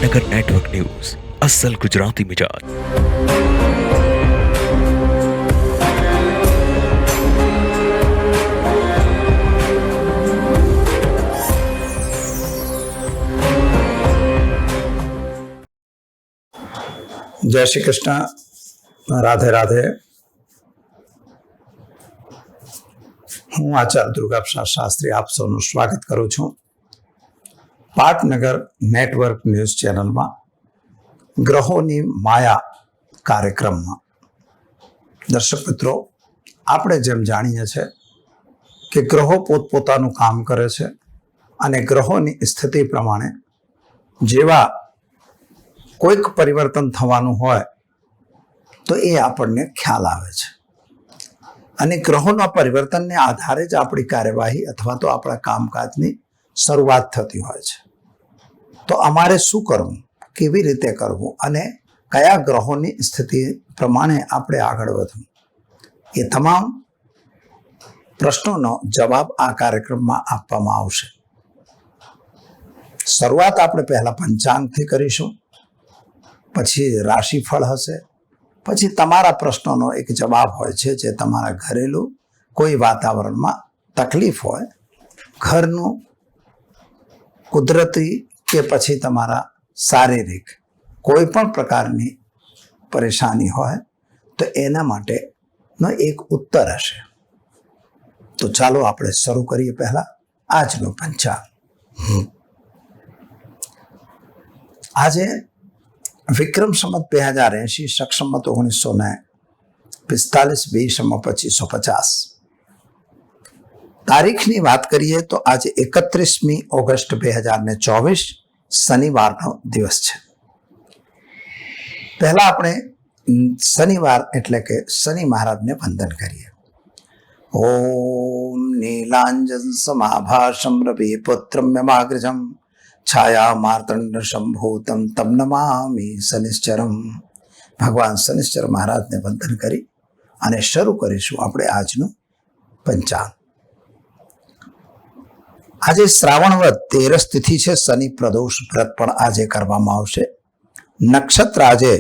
પાટનગર network news અસલ ગુજરાતી મિજાજ। જય શ્રી કૃષ્ણ, રાધે રાધે। હું આચાર્ય દુર્ગાપ્રસાદ શાસ્ત્રી આપ સૌનું સ્વાગત કરું છું પાટનગર નેટવર્ક ન્યૂઝ ચેનલમાં ગ્રહોની માયા કાર્યક્રમમાં। દર્શક મિત્રો, આપણે જેમ જાણીએ છીએ કે ગ્રહો પોતપોતાનું કામ કરે છે અને ગ્રહોની સ્થિતિ પ્રમાણે જેવા કોઈક પરિવર્તન થવાનું હોય તો એ આપણને ખ્યાલ આવે છે અને ગ્રહોના પરિવર્તનને આધારે જ આપણી કાર્યવાહી અથવા તો આપણા કામકાજની શરૂઆત થતી હોય છે। તો અમારે શું કરવું, કેવી રીતે કરવું અને કયા ગ્રહોની સ્થિતિ પ્રમાણે આપણે આગળ વધવું, એ તમામ પ્રશ્નોનો જવાબ આ કાર્યક્રમમાં આપવામાં આવશે। શરૂઆત આપણે પહેલા પંચાંગથી કરીશું, પછી રાશિફળ હશે, પછી તમારા પ્રશ્નોનો એક જવાબ હોય છે જે તમારા ઘરેલું કોઈ વાતાવરણમાં તકલીફ હોય, ઘરનું કુદરતી કે પછી તમારા શારીરિક કોઈ પણ પ્રકારની પરેશાની હોય તો એના માટેનો એક ઉત્તર હશે। તો ચાલો આપણે શરૂ કરીએ પહેલા આજનું પંચાંગ। આજે વિક્રમ સંવત 2080, શક સંવત 1945, બી સંવત 2550 તારીખની વાત કરીએ તો આજે 31મી ઓગસ્ટ 2024 શનિવારનો દિવસ છે। પહેલા આપણે શનિવાર એટલે કે શનિ મહારાજને વંદન કરીએ। ઓમ નીલાંજન સમાભાષમ રવિ પુત્રમ યમાગ્રજમ છાયા માર્તંડ સંભૂતમ તમ નમામિ શનિશ્ચરમ। ભગવાન શનિશ્ચર મહારાજને વંદન કરી અને શરૂ કરીશું આપણે આજનું પંચાંગ। આજે શ્રાવણવદ 13 તિથિ છે, શનિ પ્રદોષ વ્રત પણ આજે કરવામાં આવશે। નક્ષત્ર આજે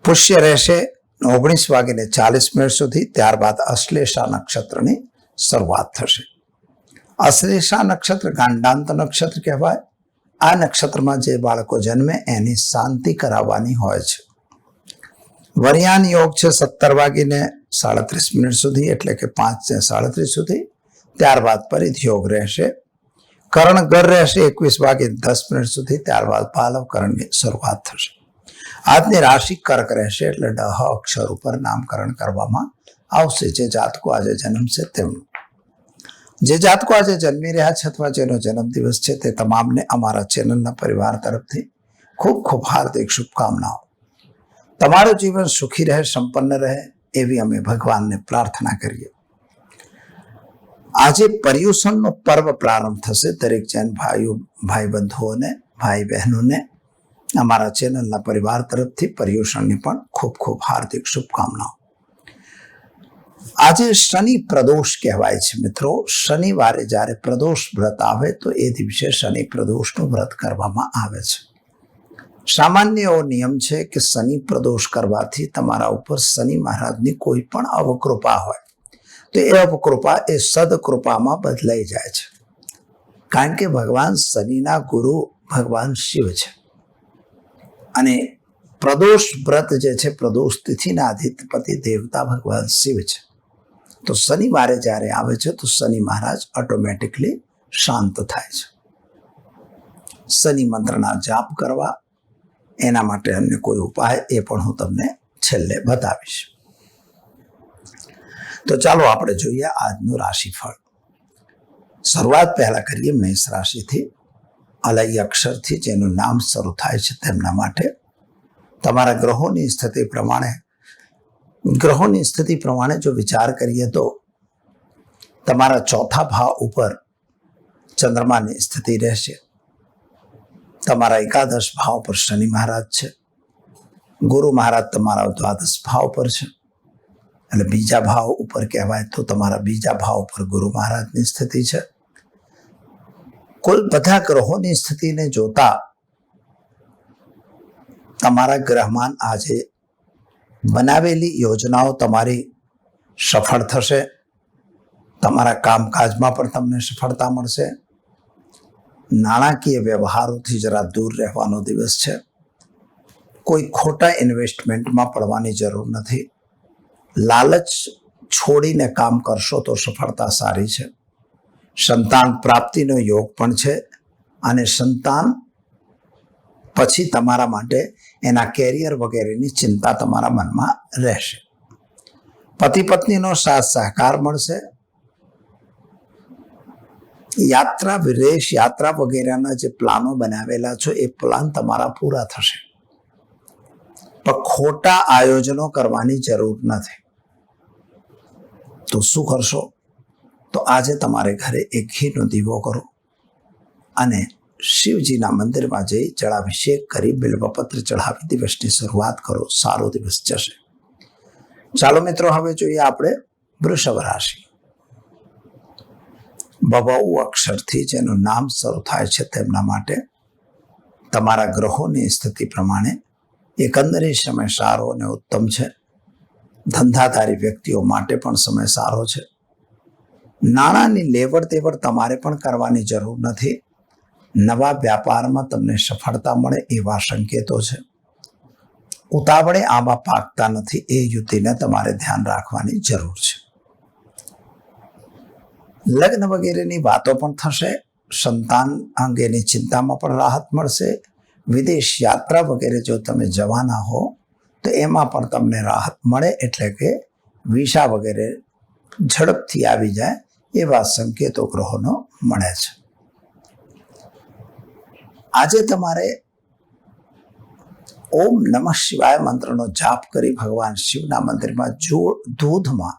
પુષ્ય રહેશે 19:40 સુધી, ત્યારબાદ અશ્લેષા નક્ષત્રની શરૂઆત થશે। અશ્લેષા નક્ષત્ર ગાંડાંત નક્ષત્ર કહેવાય। આ નક્ષત્રમાં જે બાળકો જન્મે એની શાંતિ કરાવવાની હોય છે। વરિયાન યોગ છે 17:37 સુધી એટલે કે 5:37 સુધી, ત્યારબાદ પરિધ યોગ રહેશે। કરણ ગર રહેશે 21:10 સુધી, ત્યારબાદ પાલવ કરણની શરૂઆત થશે। આજની રાશિ કર્ક રહેશે એટલે ડ અક્ષર ઉપર નામકરણ કરવામાં આવશે જે જાતકો આજે જન્મશે તેમનું। જે જાતકો આજે જન્મી રહ્યા છે અથવા જેનો જન્મદિવસ છે તે તમામને અમારા ચેનલના પરિવાર તરફથી ખૂબ ખૂબ હાર્દિક શુભકામનાઓ। તમારું જીવન સુખી રહે, સંપન્ન રહે એવી અમે ભગવાનને પ્રાર્થના કરીએ। આજે પર્યુષણનો પર્વ પ્રારંભ થશે। દરેક જૈન ભાઈ બંધુઓને, ભાઈ બહેનોને અમારા ચેનલના પરિવાર તરફથી પર્યુષણની પણ ખૂબ ખૂબ હાર્દિક શુભકામનાઓ। આજે શનિ પ્રદોષ કહેવાય છે મિત્રો। શનિવારે જ્યારે પ્રદોષ વ્રત આવે તો એ દિવસે શનિ પ્રદોષનું વ્રત કરવામાં આવે છે। સામાન્ય એવો નિયમ છે કે શનિ પ્રદોષ કરવાથી તમારા ઉપર શનિ મહારાજની કોઈ પણ અવકૃપા હોય તો એ અવકૃપા એ સદકૃપામાં બદલાઈ જાય છે, કારણ કે ભગવાન શનિના ગુરુ ભગવાન શિવ છે અને પ્રદોષ વ્રત જે છે, પ્રદોષ તિથિના અધિપતિ દેવતા ભગવાન શિવ છે। તો શનિવારે જ્યારે આવે છે તો શનિ મહારાજ ઓટોમેટિકલી શાંત થાય છે। શનિ મંત્રના જાપ કરવા એના માટે અન્ય કોઈ ઉપાય એ પણ હું તમને છેલ્લે બતાવીશ। તો ચાલો આપણે જોઈએ આજનું રાશિફળ। શરૂઆત પહેલા કરીએ મેષ રાશિથી। અલય અક્ષરથી જેનું નામ શરૂ થાય છે તેમના માટે તમારા ગ્રહોની સ્થિતિ પ્રમાણે જો વિચાર કરીએ તો તમારા ચોથા ભાવ ઉપર ચંદ્રમાની સ્થિતિ રહેશે। તમારા એકાદશ ભાવ પર શનિ મહારાજ છે। ગુરુ મહારાજ તમારા દ્વાદશ ભાવ પર છે એટલે બીજા ભાવ ઉપર કહેવાય તો તમારા બીજા ભાવ પર ગુરુ મહારાજની સ્થિતિ છે। કુલ બધા ગ્રહોની સ્થિતિને જોતા તમારા ગ્રહમાન આજે બનાવેલી યોજનાઓ તમારી સફળ થશે. તમારા કામકાજમાં પણ તમને સફળતા મળશે. નાણાકીય વ્યવહારોથી જરા દૂર રહેવાનો દિવસ છે. કોઈ ખોટા ઇન્વેસ્ટમેન્ટમાં પડવાની જરૂર નથી. લાલચ છોડીને કામ કરશો તો સફળતા સારી છે. સંતાન પ્રાપ્તિનો યોગ પણ છે અને સંતાન પછી તમારા માટે એના કેરિયર વગેરેની ચિંતા તમારા મનમાં રહેશે. પતિ પત્નીનો સાથ સહકાર મળશે. યાત્રા, વિદેશ યાત્રા વગેરેના જે પ્લાનો બનાવેલા છો એ પ્લાન તમારા પૂરા થશે. પણ ખોટા આયોજનો કરવાની જરૂર નથી. તો શું કરશો? તો આજે તમારે ઘરે એક ઘીનો દીવો કરો અને શિવજીના મંદિરમાં જઈ જળાભિષેક કરી બિલ્વપત્ર ચઢાવી દિવસની શરૂઆત કરો. સારો દિવસ જશે. ચાલો મિત્રો, હવે જોઈએ આપણે વૃષભ રાશિ. બબઉ અક્ષરથી જેનું નામ શરૂ થાય છે તેમના માટે તમારા ગ્રહોની સ્થિતિ પ્રમાણે એકંદરે સમય સારો અને ઉત્તમ છે. ધંધાધારી વ્યક્તિઓ માટે પણ સમય સારો છે. નાણાંની લેવડ દેવડ તમારે પણ કરવાની જરૂર નથી. નવા વ્યાપારમાં તમને સફળતા મળે એવા સંકેતો છે. ઉતાવળે આંબા પાકતા નથી એ યુતિને તમારે ધ્યાન રાખવાની જરૂર છે. લગ્ન વગેરેની વાતો પણ થશે. સંતાન અંગેની ચિંતામાં પણ રાહત મળશે. વિદેશ યાત્રા વગેરે જો તમે જવાના હો તો એમાં પણ તમને રાહત મળે, એટલે કે વિઝા વગેરે ઝડપથી આવી જાય એવા સંકેતો ગ્રહોનો મળે છે. આજે તમારે ઓમ નમઃ શિવાય મંત્રનો જાપ કરી ભગવાન શિવના મંદિરમાં દૂધમાં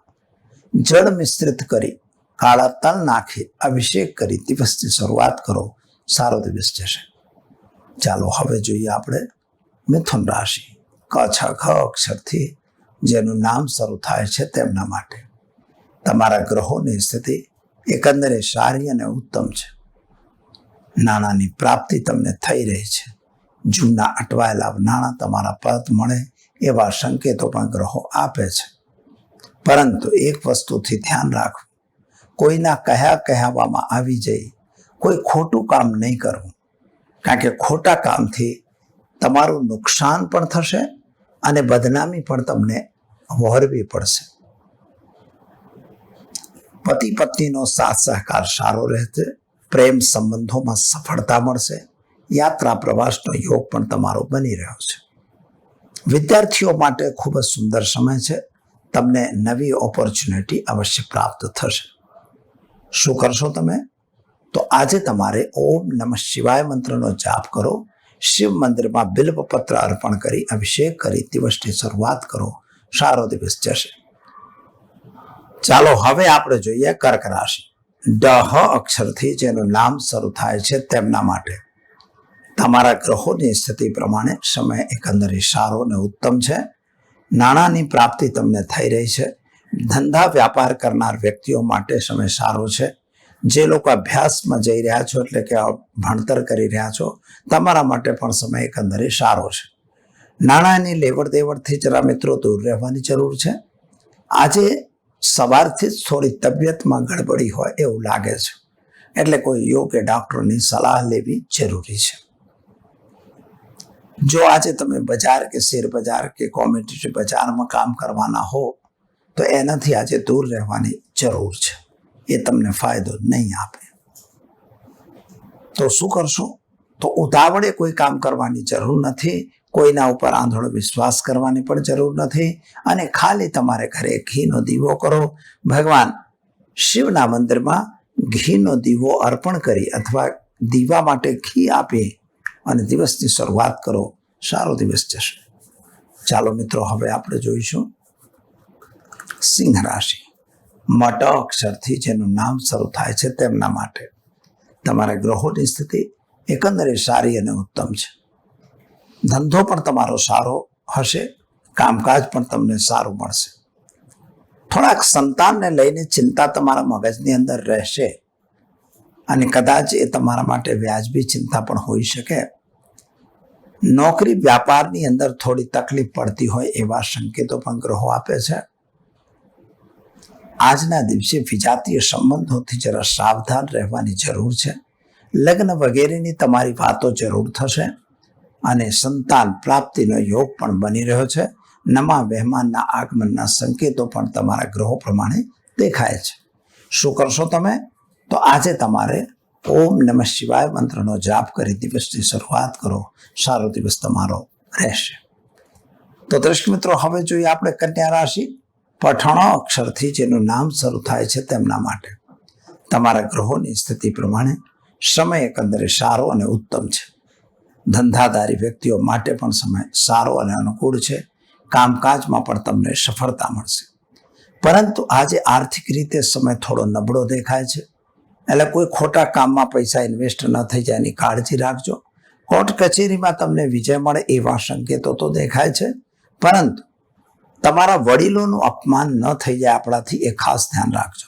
જળ મિશ્રિત કરી કાળા તલ નાખી અભિષેક કરી દિવસની શરૂઆત કરો. સારો દિવસ જશે. ચાલો હવે જોઈએ આપણે મિથુન રાશિ. ક છ ઘ અક્ષરથી જેનું નામ શરૂ થાય છે તેમના માટે તમારા ગ્રહોની સ્થિતિ એકંદરે સારી અને ઉત્તમ છે. નાણાંની પ્રાપ્તિ તમને થઈ રહી છે. જૂના અટવાયેલા નાણાં તમારા પરત મળે એવા સંકેતો પણ ગ્રહો આપે છે. પરંતુ એક વસ્તુથી ધ્યાન રાખવું, કોઈના કહેવામાં આવી જઈ કોઈ ખોટું કામ નહીં કરવું, કારણ કે ખોટા કામથી તમારું નુકસાન પણ થશે અને બદનામી પણ તમને વહોરવી પડશે. પતિ પત્નીનો સાથ સહકાર સારો રહેશે. પ્રેમ સંબંધોમાં સફળતા મળશે. યાત્રા પ્રવાસનો યોગ પણ તમારો બની રહ્યો છે. વિદ્યાર્થીઓ માટે ખૂબ જ સુંદર સમય છે. તમને નવી ઓપોર્ચ્યુનિટી અવશ્ય પ્રાપ્ત થશે. શું કરશો તમે? તો આજે તમારે ઓમ નમઃ શિવાય મંત્રનો જાપ કરો. શિવ મંદિરમાં બિલ્વપત્ર અર્પણ કરી અભિષેક કરી દિવસની શરૂઆત કરો. સારો દિવસ જશે. ચાલો હવે આપણે જોઈએ કર્ક રાશિ. ડ અક્ષરથી જેનું નામ શરૂ થાય છે તેમના માટે તમારા ગ્રહોની સ્થિતિ પ્રમાણે સમય એકંદરે સારો અને ઉત્તમ છે. નાણાંની પ્રાપ્તિ તમને થઈ રહી છે. ધંધા વ્યાપાર કરનાર વ્યક્તિઓ માટે સમય સારો છે. જે લોકો અભ્યાસમાં જઈ રહ્યા છો, એટલે કે ભણતર કરી રહ્યા છો, તમારા માટે પણ સમય એકંદરે સારો છે. નાણાંની લેવડ દેવડથી જરા મિત્રો દૂર રહેવાની જરૂર છે. આજે સવારથી જ થોડી તબિયતમાં ગડબડી હોય એવું લાગે છે, એટલે કોઈ યોગ્ય ડોક્ટરની સલાહ લેવી જરૂરી છે. જો આજે તમે બજાર કે શેર બજાર કે કોમોડિટી બજારમાં કામ કરવાના હો તો એનાથી આજે દૂર રહેવાની જરૂર છે. એ તમને ફાયદો નહીં આપે. તો શું કરશો? તો ઉતાવળે કોઈ કામ કરવાની જરૂર નથી. કોઈના ઉપર આંધળો વિશ્વાસ કરવાની પણ જરૂર નથી. અને ખાલી તમારે ઘરે ઘીનો દીવો કરો. ભગવાન શિવના મંદિરમાં ઘીનો દીવો અર્પણ કરી અથવા દીવા માટે ઘી આપી અને દિવસની શરૂઆત કરો. સારો દિવસ જશે. ચાલો મિત્રો, હવે આપણે જોઈશું સિંહ રાશિ. મટ અક્ષરથી જેનું નામ શરૂ થાય છે તેમના માટે તમારા ગ્રહોની સ્થિતિ એકંદરે સારી અને ઉત્તમ છે. ધંધો પણ તમારો સારો હશે. કામકાજ પણ તમને સારું મળશે. થોડાક સંતાનને લઈને ચિંતા તમારા મગજની અંદર રહેશે અને કદાચ એ તમારા માટે વ્યાજબી ચિંતા પણ હોઈ શકે. નોકરી વ્યાપારની અંદર થોડી તકલીફ પડતી હોય એવા સંકેતો પણ ગ્રહો આપે છે. આજના દિવસે વિજાતીય સંબંધોથી જરા સાવધાન રહેવાની જરૂર છે. લગ્ન વગેરેની તમારી વાતો જરૂર થશે અને સંતાન પ્રાપ્તિનો યોગ પણ બની રહ્યો છે. નવા મહેમાનના આગમનના સંકેતો પણ તમારા ગ્રહો પ્રમાણે દેખાય છે. શું કરશો તમે? તો આજે તમારે ઓમ નમઃ શિવાય મંત્રનો જાપ કરી દિવસની શરૂઆત કરો. સારો દિવસ તમારો રહેશે. તો દર્શક મિત્રો, હવે જોઈએ આપણે કન્યા રાશિ. પઠણો અક્ષરથી જેનું નામ શરૂ થાય છે તેમના માટે તમારા ગ્રહોની સ્થિતિ પ્રમાણે સમય એકંદરે સારો અને ઉત્તમ છે. ધંધાદારી વ્યક્તિઓ માટે પણ સમય સારો અને અનુકૂળ છે. કામકાજમાં પણ તમને સફળતા મળશે. પરંતુ આજે આર્થિક રીતે સમય થોડો નબળો દેખાય છે. એટલે કોઈ ખોટા કામમાં પૈસા ઇન્વેસ્ટ ન થઈ જાય એની કાળજી રાખજો. કોર્ટ કચેરીમાં તમને વિજય મળે એવા સંકેતો તો દેખાય છે, પરંતુ તમારા વડીલોનું અપમાન ન થઈ જાય આપણાથી એ ખાસ ધ્યાન રાખજો.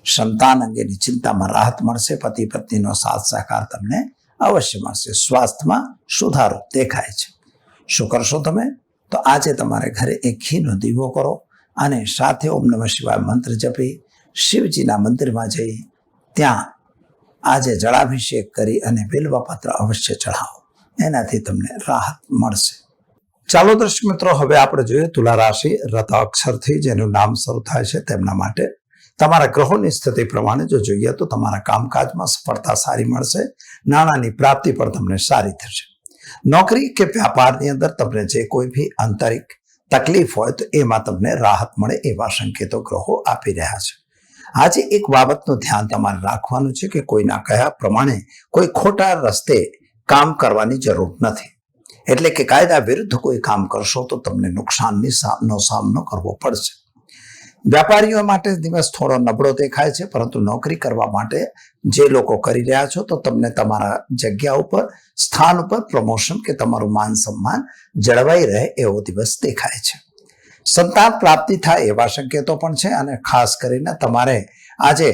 સંતાન અંગેની ચિંતામાં રાહત મળશે. પતિ પત્નીનો સાથ સહકાર તમને અવશ્ય મળશે. સ્વાસ્થ્યમાં સુધારો દેખાય છે. શું કરશો તમે? તો આજે તમારે ઘરે એક ઘીનો દીવો કરો અને સાથે ઓમ નમઃ શિવાય મંત્ર જપી શિવજીના મંદિરમાં જઈ ત્યાં આજે જળાભિષેક કરી અને બિલ્વપત્ર અવશ્ય ચઢાવો. એનાથી તમને રાહત મળશે. ચાલો દર્શક મિત્રો, હવે આપણે જોઈએ તુલા રાશિ. રથ અક્ષરથી જેનું નામ શરૂ થાય છે તેમના માટે તમારા ગ્રહોની સ્થિતિ પ્રમાણે જો જોઈએ તો તમારા કામકાજમાં સફળતા સારી મળશે. નાણાંની પ્રાપ્તિ પણ તમને સારી થશે. નોકરી કે વ્યાપારની અંદર તમને જે કોઈ બી આંતરિક તકલીફ હોય તો એમાં તમને રાહત મળે એવા સંકેતો ગ્રહો આપી રહ્યા છે. આજે એક બાબતનું ધ્યાન તમારે રાખવાનું છે કે કોઈના કહ્યા પ્રમાણે કોઈ ખોટા રસ્તે કામ કરવાની જરૂર નથી. એટલે કે કાયદા વિરુદ્ધ કોઈ કામ કરશો તો તમને નુકસાનનો સામનો કરવો પડશે. વ્યાપારીઓ માટે દિવસ થોડો નબળો દેખાય છે, પરંતુ નોકરી કરવા માટે જે લોકો કરી રહ્યા છો તો તમને તમારા જગ્યા ઉપર, સ્થાન ઉપર પ્રમોશન કે તમારું માન સન્માન જળવાઈ રહે એવો દિવસ દેખાય છે. સંતાન પ્રાપ્તિ થાય એવા સંકેતો પણ છે અને ખાસ કરીને તમારે આજે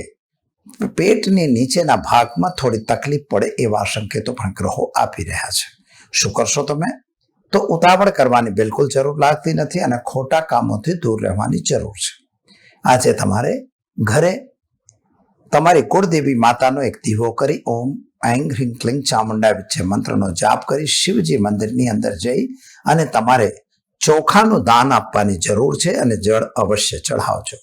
પેટની નીચેના ભાગમાં થોડી તકલીફ પડે એવા સંકેતો પણ ગ્રહો આપી રહ્યા છે. શું કરશો તમે? તો ઉતાવળ કરવાની બિલકુલ જરૂર લાગતી નથી અને ખોટા કામોથી દૂર રહેવાની જરૂર છે. આજે તમારે ઘરે તમારી કુળદેવી માતાનો એક દીવો કરી ઓમ ऐं ह्रीं क्लीं ચામુંડા વિચ્છે મંત્રનો જાપ કરી શિવજી મંદિરની અંદર જઈ અને તમારે ચોખાનું દાન આપવાની જરૂર છે અને જળ અવશ્ય ચઢાવજો.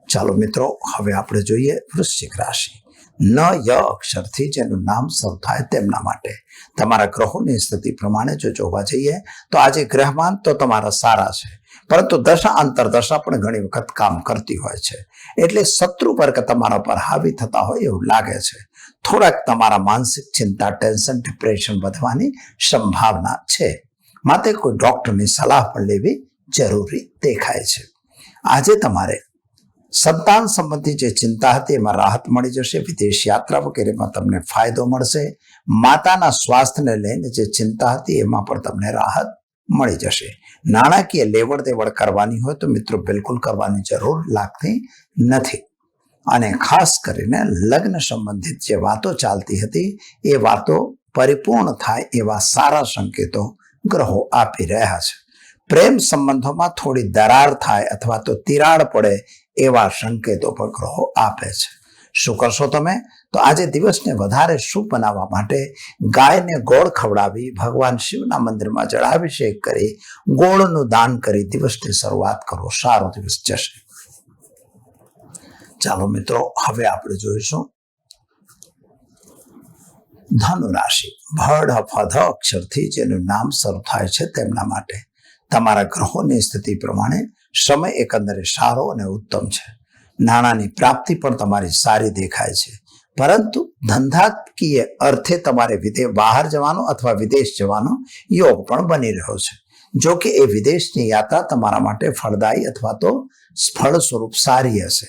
ચાલો મિત્રો, હવે આપણે જોઈએ વૃશ્ચિક રાશિ. ન ય અક્ષરથી જેનું નામ શરૂ થાય તેમના માટે તમારા ગ્રહોની સ્થિતિ પ્રમાણે જો જોવા જઈએ તો આજે ગ્રહમાન તો તમારા સારા છે, પરંતુ દશા અંતરદશા પણ ઘણી વખત કામ કરતી હોય છે. એટલે શત્રુ વર્ગ તમારા પર હાવી થતા હોય એવું લાગે છે. થોડાક તમારા માનસિક ચિંતા, ટેન્શન, ડિપ્રેશન વધવાની સંભાવના છે. માટે કોઈ ડોક્ટરની સલાહ પણ લેવી જરૂરી દેખાય છે. આજે તમારે સંતાન સંબંધી જે ચિંતા હતી એમાં રાહત મળી જશે. વિદેશ યાત્રા વગેરેમાં તમને ફાયદો મળશે. માતાના સ્વાસ્થ્યને લઈને જે ચિંતા હતી એમાં પણ તમને રાહત મળી જશે. નાણાકીય લેવડ દેવડ કરવાની હોય તો મિત્રો બિલકુલ કરવાની જરૂર લાગતી નથી. અને ખાસ કરીને લગ્ન સંબંધિત જે વાતો ચાલતી હતી એ વાતો પરિપૂર્ણ થાય એવા સારા સંકેતો ગ્રહો આપી રહ્યા છે. પ્રેમ સંબંધોમાં થોડી દરાર થાય અથવા તો તિરાડ પડે એવા સંકેતો પણ ગ્રહો આપે છે. શું કરશો તમે? તો આજે દિવસને વધારે શુભ બનાવવા માટે ગાયને ગોળ ખવડાવી ભગવાન શિવના મંદિરમાં જળાભિષેક કરી ગોળનું દાન કરી દિવસની શરૂઆત કરો. સારો દિવસ જશે. ચાલો મિત્રો, હવે આપણે જોઈશું ધનુ રાશિ. ભડ ફધ અક્ષરથી જેનું નામ શરૂ થાય છે તેમના માટે તમારા ગ્રહોની સ્થિતિ પ્રમાણે સમય એકંદરે સારો અને ઉત્તમ છે. નાણાંની પ્રાપ્તિ પણ તમારી સારી દેખાય છે, પરંતુ ધંધાકીય અર્થે તમારે બહાર જવાનો અથવા વિદેશ જવાનો યોગ પણ બની રહ્યો છે. જો કે એ વિદેશની યાત્રા તમારા માટે ફળદાયી અથવા તો ફળ સ્વરૂપ સારી હશે.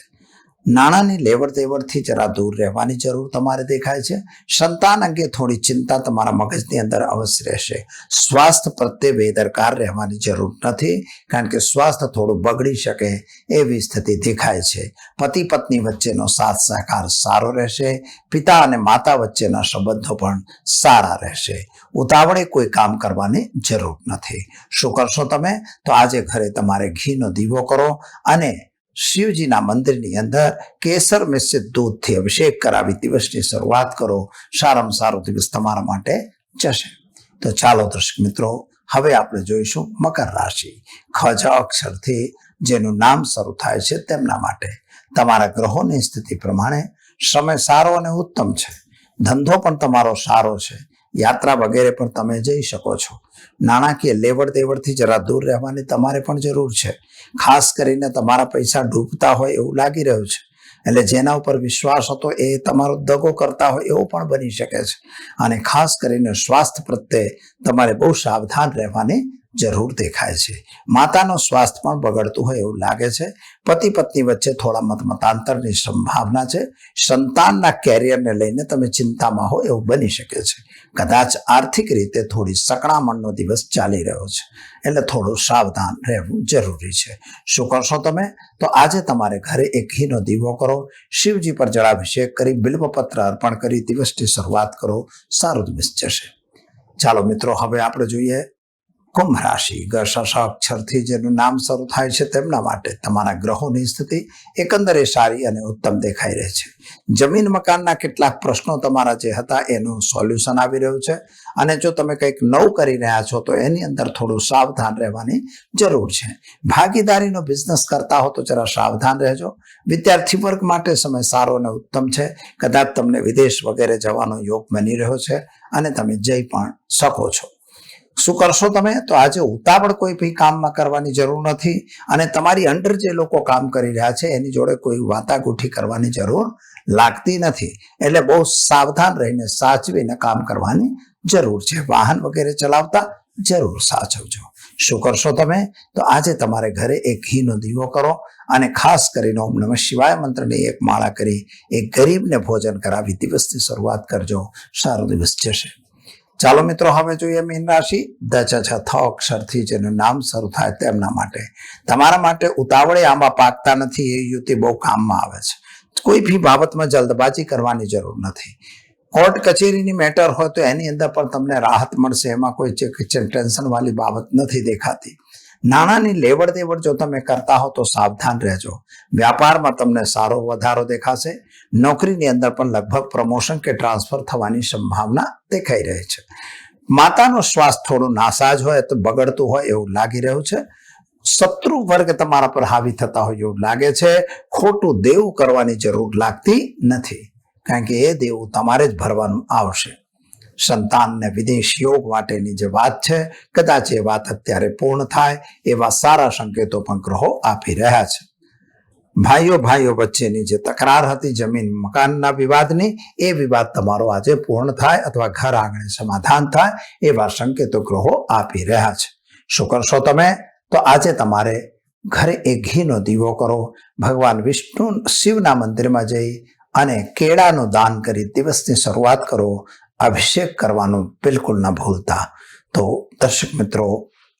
નાણાંની લેવડ દેવડથી જરા દૂર રહેવાની જરૂર તમારે દેખાય છે. સંતાન અંગે થોડી ચિંતા તમારા મગજની અંદર અવશ્ય રહેશે. સ્વાસ્થ્ય પ્રત્યે બેદરકાર રહેવાની જરૂર નથી, કારણ કે સ્વાસ્થ્ય થોડું બગડી શકે એવી સ્થિતિ દેખાય છે. પતિ પત્ની વચ્ચેનો સાથ સહકાર સારો રહેશે. પિતા અને માતા વચ્ચેના સંબંધો પણ સારા રહેશે. ઉતાવળે કોઈ કામ કરવાની જરૂર નથી. શું કરશો તમે? તો આજે ઘરે તમારે ઘીનો દીવો કરો અને શિવજીના મંદિરની અંદર કેસર મિશ્રિત દૂધથી અભિષેક કરાવી દિવસની શરૂઆત કરો. સારામાં સારો દિવસ તમારા માટે જશે. તો ચાલો દર્શક મિત્રો, હવે આપણે જોઈશું મકર રાશિ. ખ જ અક્ષરથી જેનું નામ શરૂ થાય છે તેમના માટે તમારા ગ્રહોની સ્થિતિ પ્રમાણે સમય સારો અને ઉત્તમ છે. ધંધો પણ તમારો સારો છે. યાત્રા વગેરે પણ તમે જઈ શકો છો. નાણાકીય લેવડ દેવડથી જરા દૂર રહેવાની તમારે પણ જરૂર છે. ખાસ કરીને તમારા પૈસા ડૂબતા હોય એવું લાગી રહ્યું છે, એટલે જેના ઉપર વિશ્વાસ હતો એ તમારો દગો કરતા હોય એવું પણ બની શકે છે. અને ખાસ કરીને સ્વાસ્થ્ય પ્રત્યે તમારે બહુ સાવધાન રહેવાની જરૂર દેખાય છે. માતાનું સ્વાસ્થ્ય પણ બગડતું હોય એવું લાગે છે. પતિ પત્ની વચ્ચે થોડા મતાંતરની સંભાવના છે. સંતાનના કેરિયરને લઈને તમે ચિંતામાં હો એવું બની શકે છે. કદાચ આર્થિક રીતે થોડી સકડામણનો દિવસ ચાલી રહ્યો છે, એટલે થોડું સાવધાન રહેવું જરૂરી છે. શું કરશો તમે? તો આજે તમારે ઘરે એક ઘીનો દીવો કરો. શિવજી પર જળાભિષેક કરી બિલ્વપત્ર અર્પણ કરી દિવસની શરૂઆત કરો. સારો દિવસ જશે. ચાલો મિત્રો, હવે આપણે જોઈએ કુંભ રાશિ. ગ શ શ અક્ષરથી જેનું નામ શરૂ થાય છે તેમના માટે તમારા ગ્રહોની સ્થિતિ એકંદરે સારી અને ઉત્તમ દેખાઈ રહી છે. જમીન મકાનના કેટલાક પ્રશ્નો તમારા જે હતા એનું સોલ્યુશન આવી રહ્યું છે. અને જો તમે કંઈક નવું કરી રહ્યા છો તો એની અંદર થોડું સાવધાન રહેવાની જરૂર છે. ભાગીદારીનો બિઝનેસ કરતા હો તો જરા સાવધાન રહેજો. વિદ્યાર્થી વર્ગ માટે સમય સારો અને ઉત્તમ છે. કદાચ તમને વિદેશ વગેરે જવાનો યોગ બની રહ્યો છે અને તમે જઈ પણ શકો છો. શું કરશો તમે? તો આજે ઉતાવળ કોઈ ભી કામમાં કરવાની જરૂર નથી અને તમારી અંડર જે લોકો કામ કરી રહ્યા છે એની જોડે કોઈ વાતાગુઠી કરવાની જરૂર લાગતી નથી. એટલે બહુ સાવધાન રહીને સાચવીને કામ કરવાની જરૂર છે. વાહન વગેરે ચલાવતા જરૂર સાચવજો. શું કરશો તમે? તો આજે તમારે ઘરે એક ઘીનો દીવો કરો અને ખાસ કરીને ઓમ નમઃ શિવાય મંત્રની એક માળા કરી એક ગરીબને ભોજન કરાવી દિવસની શરૂઆત કરજો. સારો દિવસ જશે. ચાલો મિત્રો, હવે જોઈએ મીન રાશિ. દ ચ છ થ અક્ષરથી જેનું નામ શરૂ થાય તેમના માટે તમારા માટે ઉતાવળે આંબા પાકતા નથી એ યુતિ બહુ કામમાં આવે છે. કોઈ બી બાબતમાં જલ્દબાજી કરવાની જરૂર નથી. કોર્ટ કચેરીની મેટર હોય તો એની અંદર પણ તમને રાહત મળશે. એમાં કોઈ ટેન્શન વાળી બાબત નથી દેખાતી. નાણાંની લેવડ દેવડ જો તમે કરતા હો તો સાવધાન રહેજો. વ્યાપારમાં તમને સારો વધારો દેખાશે. નોકરીની અંદર પણ લગભગ પ્રમોશન કે ટ્રાન્સફર થવાની સંભાવના દેખાઈ રહી છે. માતાનું સ્વાસ્થ્ય થોડું નાસાજ હોય તો બગડતું હોય એવું લાગી રહ્યું છે. શત્રુ વર્ગ તમારા પર હાવી થતા હોય એવું લાગે છે. ખોટું દેવું કરવાની જરૂર લાગતી નથી, કારણ કે એ દેવું તમારે જ ભરવાનું આવશે. સંતાનને વિદેશ યોગ માટેની જે વાત છે, કદાચ એ વાત અત્યારે પૂર્ણ થાય એવા સારા સંકેતો પણ ગ્રહો આપી રહ્યા છે. ભાઈઓ વચ્ચેની જે તકરાર હતી જમીન મકાનના વિવાદની, એ વિવાદ તમારો આજે પૂર્ણ થાય અથવા ઘર આંગણે સમાધાન થાય એવા સંકેતો ગ્રહો આપી રહ્યા છે. શું કરશો તમે? તો આજે તમારે ઘરે એક ઘીનો દીવો કરો. ભગવાન વિષ્ણુ શિવના મંદિરમાં જઈ અને કેળાનું દાન કરી દિવસની શરૂઆત કરો. અભિષેક કરવાનું બિલકુલ ન ભૂલતા. તો દર્શક મિત્રો,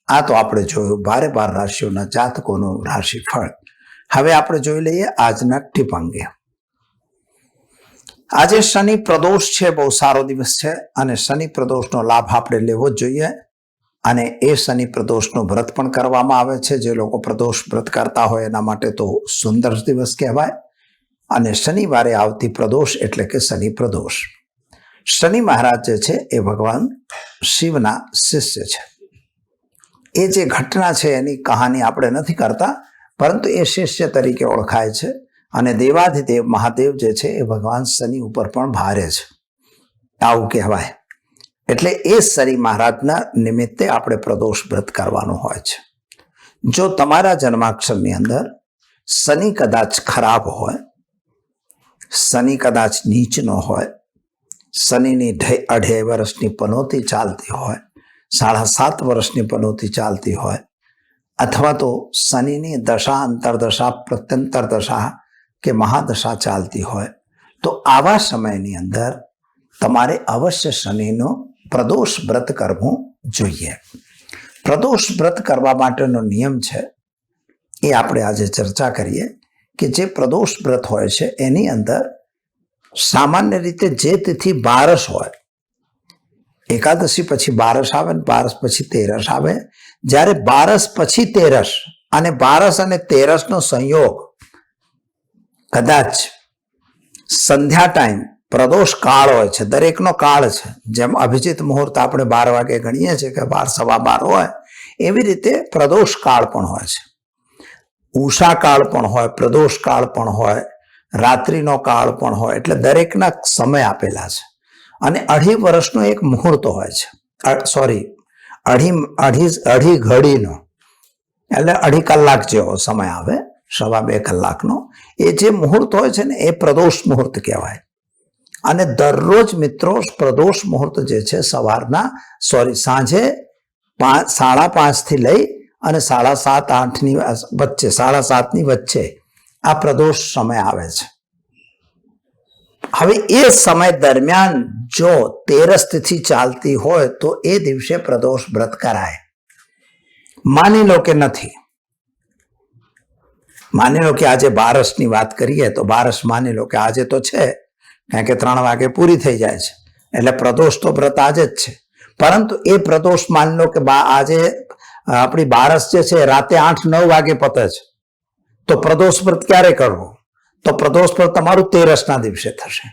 આ તો આપણે જોયું 12 રાશિઓના જાતકોનું રાશિફળ. હવે આપણે જોઈ લઈએ આજના ટીપ અંગે. આજે શનિ પ્રદોષ છે. બહુ સારો દિવસ છે અને શનિ પ્રદોષનો લાભ આપણે લેવો જ જોઈએ. અને એ શનિ પ્રદોષનું વ્રત પણ કરવામાં આવે છે. જે લોકો પ્રદોષ વ્રત કરતા હોય એના માટે તો સુંદર દિવસ કહેવાય. અને શનિવારે આવતી પ્રદોષ એટલે કે શનિ પ્રદોષ. શનિ મહારાજ જે છે એ ભગવાન શિવના શિષ્ય છે. એ જે ઘટના છે એની કહાની આપણે નથી કરતા, પરંતુ એ શિષ્ય તરીકે ઓળખાય છે. અને દેવાધિદેવ મહાદેવ જે છે એ ભગવાન શનિ ઉપર પણ ભારે છે, આવું કહેવાય. એટલે એ શનિ મહારાજના નિમિત્તે આપણે પ્રદોષ વ્રત કરવાનું હોય છે. જો તમારા જન્માક્ષરની અંદર શનિ કદાચ ખરાબ હોય, શનિ કદાચ નીચનો હોય, શનિની 2.5 વર્ષની પનોતી ચાલતી હોય, 7.5 વર્ષની પનોતી ચાલતી હોય, અથવા તો શનિની દશા અંતરદશા પ્રત્યંતર દશા કે મહાદશા ચાલતી હોય તો આવા સમયની અંદર તમારે અવશ્ય શનિનો પ્રદોષ વ્રત કરવું જોઈએ. પ્રદોષ વ્રત કરવા માટેનો નિયમ છે એ આપણે આજે ચર્ચા કરીએ કે જે પ્રદોષ વ્રત હોય છે એની અંદર સામાન્ય રીતે જે તિથિ બારસ હોય, એકાદશી પછી બારસ આવે ને બારસ પછી તેરસ આવે. જ્યારે બારસ પછી તેરસ અને બારસ અને તેરસનો સંયોગ કદાચ સંધ્યા ટાઈમ પ્રદોષ કાળ હોય છે, દરેકનો કાળ છે. જેમ અભિજીત મુહૂર્ત આપણે 12 વાગે ગણીએ છીએ કે 12 સવા 12 હોય, એવી રીતે પ્રદોષ કાળ પણ હોય છે. ઉષા કાળ પણ હોય, પ્રદોષ કાળ પણ હોય, રાત્રિનો કાળ પણ હોય. એટલે દરેકના સમય આપેલા છે. અને 2.5 વર્ષનો એક મુહૂર્ત હોય છે. અઢી ઘડીનો એટલે 2.5 કલાક જેવો સમય આવે, સવા 2 કલાકનો. એ જે મુહૂર્ત હોય છે ને એ પ્રદોષ મુહૂર્ત કહેવાય. અને દરરોજ મિત્રો પ્રદોષ મુહૂર્ત જે છે સાંજે 5:30 થી લઈ અને 7:30-8 ની વચ્ચે, 7:30 ની વચ્ચે આ પ્રદોષ સમય આવે છે. હવે એ સમય દરમિયાન જો તેરસ તિથિ ચાલતી હોય તો એ દિવસે પ્રદોષ વ્રત કરાય. માની લો કે નથી, માની લો કે આજે બારસની વાત કરીએ તો બારસ માની લો કે આજે તો છે, કારણ કે 3 વાગે પૂરી થઈ જાય છે, એટલે પ્રદોષ તો વ્રત આજે જ છે. પરંતુ એ પ્રદોષ માની લો કે આજે આપણી બારસ જે છે રાતે 8-9 વાગે પતે છે, તો પ્રદોષ વ્રત ક્યારે કરવું? તો પ્રદોષ વ્રત તમારું તેરસના દિવસે થશે.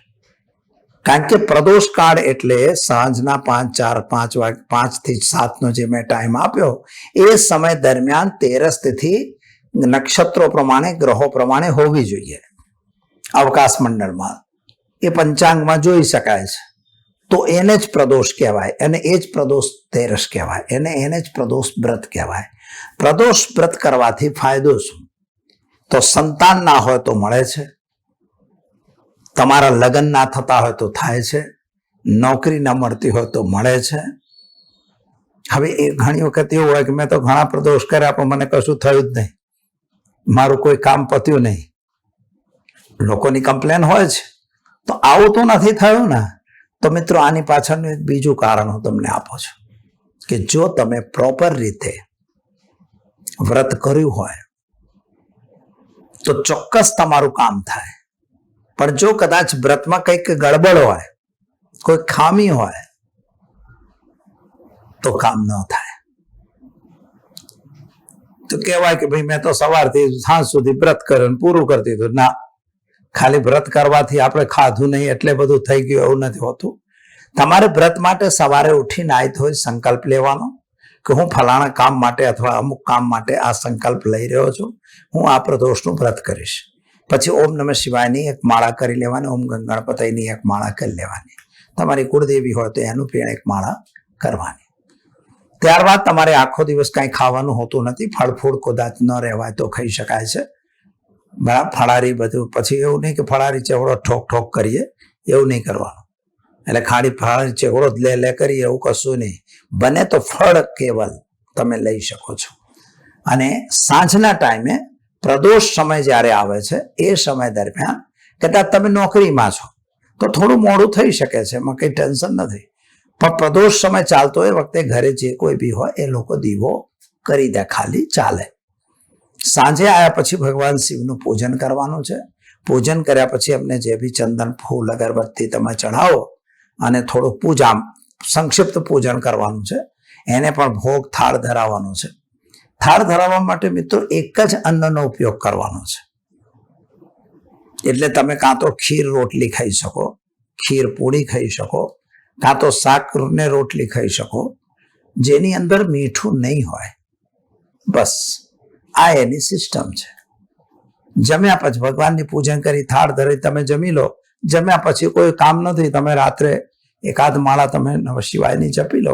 કારણ કે પ્રદોષ કાળ એટલે સાંજના 5 થી 7 નો જે મેં ટાઈમ આપ્યો એ સમય દરમિયાન તેરસ તિથિ નક્ષત્રો પ્રમાણે, ગ્રહો પ્રમાણે હોવી જોઈએ અવકાશ મંડળમાં. એ પંચાંગમાં જોઈ શકાય છે. તો એને જ પ્રદોષ કહેવાય, અને એ જ પ્રદોષ તેરસ કહેવાય, એને જ પ્રદોષ વ્રત કહેવાય. પ્રદોષ વ્રત કરવાથી ફાયદો શું? તો સંતાન ના હોય તો મળે છે, તમારા લગ્ન ના થતા હોય તો થાય છે, નોકરી ના મળતી હોય તો મળે છે. હવે એ ઘણી વખત એવું હોય કે મેં તો ઘણા પ્રદોષ કર્યા પણ મને કશું થયું જ નહીં, મારું કોઈ કામ પત્યું નહીં, લોકોની કમ્પ્લેન હોય છે. તો આવું તો નથી થયું ને. તો મિત્રો આની પાછળનું એક બીજું કારણ હું તમને આપું છું કે જો તમે પ્રોપર રીતે વ્રત કર્યું હોય તો ચોક્કસ તમારું કામ થાય. પણ જો કદાચ વ્રતમાં કંઈક ગડબડ હોય, કોઈ ખામી હોય, તો કામ ન થાય. તો કહેવાય કે ભાઈ મેં તો સવારથી સાંજ સુધી વ્રત કર્યું પૂરું કરી દીધું. ના, ખાલી વ્રત કરવાથી આપણે ખાધું નહીં એટલે બધું થઈ ગયું એવું નથી હોતું. તમારે વ્રત માટે સવારે ઉઠી નાહી ધોઈ સંકલ્પ લેવાનો કે હું ફલાણા કામ માટે અથવા અમુક કામ માટે આ સંકલ્પ લઈ રહ્યો છું, હું આ પ્રદોષનું વ્રત કરીશ. પછી ઓમ નમઃ શિવાયની એક માળા કરી લેવાની, ઓમ ગણપતિની એક માળા કરી લેવાની. તમારી કુળદેવી હોય તો એનું પણ એક માળા કરવાની. ત્યારબાદ તમારે આખો દિવસ કાંઈ ખાવાનું હોતું નથી. ફળ ફૂડ કદાચ ન રહેવાય તો ખાઈ શકાય છે, બરાબર. ફળારી બધું પછી એવું નહીં કે ફળારી ચેવડો ઠોક કરીએ, એવું નહીં કરવાનું. એટલે ખાલી ફળારી ચેવડો જ લે કરીએ એવું કશું નહીં. બને તો ફળ કેવલ તમે લઈ શકો છો. અને સાંજના ટાઈમે પ્રદોષ સમય જ્યારે આવે છે એ સમય દરમિયાન કદાચ તમે નોકરીમાં છો તો થોડું મોડું થઈ શકે છે, એમાં કંઈ ટેન્શન નથી. પણ પ્રદોષ સમય ચાલતો એ વખતે ઘરે જે કોઈ બી હોય એ લોકો દીવો કરી દે, ખાલી ચાલે. સાંજે આવ્યા પછી ભગવાન શિવનું પૂજન કરવાનું છે. પૂજન કર્યા પછી એમને જે બી ચંદન, ફૂલ, અગરબત્તી તમે ચઢાવો અને થોડું પૂજા, સંક્ષિપ્ત પૂજન કરવાનું છે. એને પણ ભોગ થાળ ધરાવવાનો છે. થાળ ધરાવવા માટે મિત્રો એક જ અન્નનો ઉપયોગ કરવાનો છે. એટલે તમે કાં તો ખીર રોટલી ખાઈ શકો, ખીર પૂરી ખાઈ શકો, કાં તો શાક ને રોટલી ખાઈ શકો જેની અંદર મીઠું નહીં હોય. બસ આ એની સિસ્ટમ છે. જમ્યા પછી ભગવાનની પૂજન કરી થાળ ધરી તમે જમી લો. જમ્યા પછી કોઈ કામ નથી, તમે રાત્રે એકાદ માળા તમે નમઃ શિવાયની જપી લો.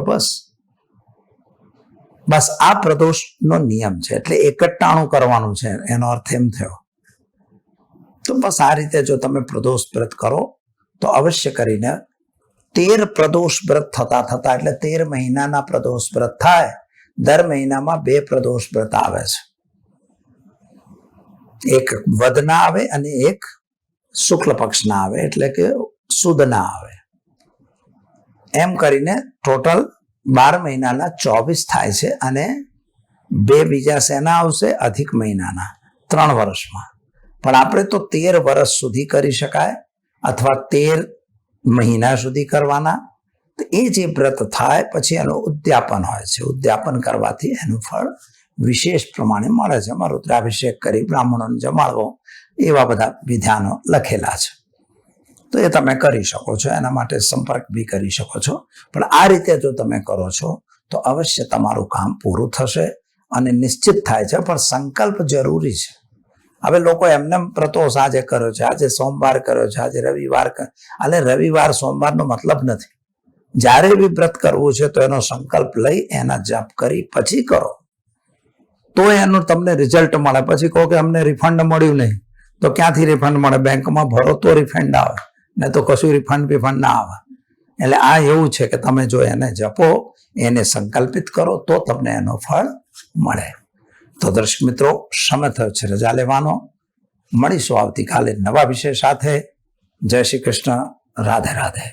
બસ આ પ્રદોષનો નિયમ છે. એટલે એક જ ટાણું કરવાનું છે, એનો અર્થ એમ થયો. તો બસ આ રીતે જો તમે પ્રદોષ વ્રત કરો તો અવશ્ય કરીને 13 પ્રદોષ વ્રત થતા એટલે 13 મહિનાના પ્રદોષ વ્રત થાય. દર મહિનામાં 2 પ્રદોષ વ્રત આવે છે. એક વદ ના આવે અને એક શુક્લ પક્ષ ના આવે, એટલે કે સુદ ના આવે. એમ કરીને ટોટલ 12 મહિનાના 24 થાય છે અને 2 બીજા શેના આવશે? અધિક મહિનાના 3 વર્ષમાં. પણ આપણે તો 13 વર્ષ સુધી કરી શકાય અથવા 13 મહિના સુધી કરવાના. તો એ જે વ્રત થાય પછી એનું ઉદ્યાપન હોય છે. ઉદ્યાપન કરવાથી એનું ફળ વિશેષ પ્રમાણે મળે છે. એમાં રુદ્રાભિષેક કરી બ્રાહ્મણોને જમાડવો, એવા બધા વિધાનો લખેલા છે. તો એ તમે કરી શકો છો, એના માટે સંપર્ક બી કરી શકો છો. પણ આ રીતે જો તમે કરો છો તો અવશ્ય તમારું કામ પૂરું થશે અને નિશ્ચિત થાય છે. પણ સંકલ્પ જરૂરી છે. હવે લોકો એમને વ્રતો સાંજે કર્યો છે, આજે સોમવાર કર્યો છે, આજે રવિવાર, અને રવિવાર સોમવારનો મતલબ નથી. જ્યારે બી વ્રત કરવું છે તો એનો સંકલ્પ લઈ એના જપ કરી પછી કરો, તો એનું તમને રિઝલ્ટ મળે. પછી કહો કે અમને રિફંડ મળ્યું નહીં, તો ક્યાંથી રિફંડ મળે? બેંકમાં ભરો તો રિફંડ આવે, ને તો કશું રિફંડ ના આવે. એટલે આ એવું છે કે તમે જો એને જપો, એને સંકલ્પિત કરો, તો તમને એનો ફળ મળે. તો દર્શક મિત્રો, સમય થયો છે રજા લેવાનો. મળીશું આવતીકાલે નવા વિષય સાથે. જય શ્રી કૃષ્ણ. રાધે રાધે.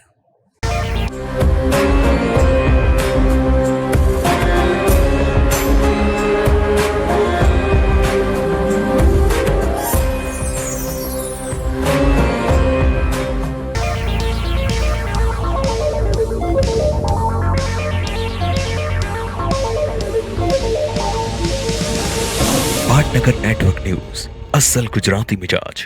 પાટનગર નેટવર્ક ન્યૂઝ, અસલ ગુજરાતી મિજાજ.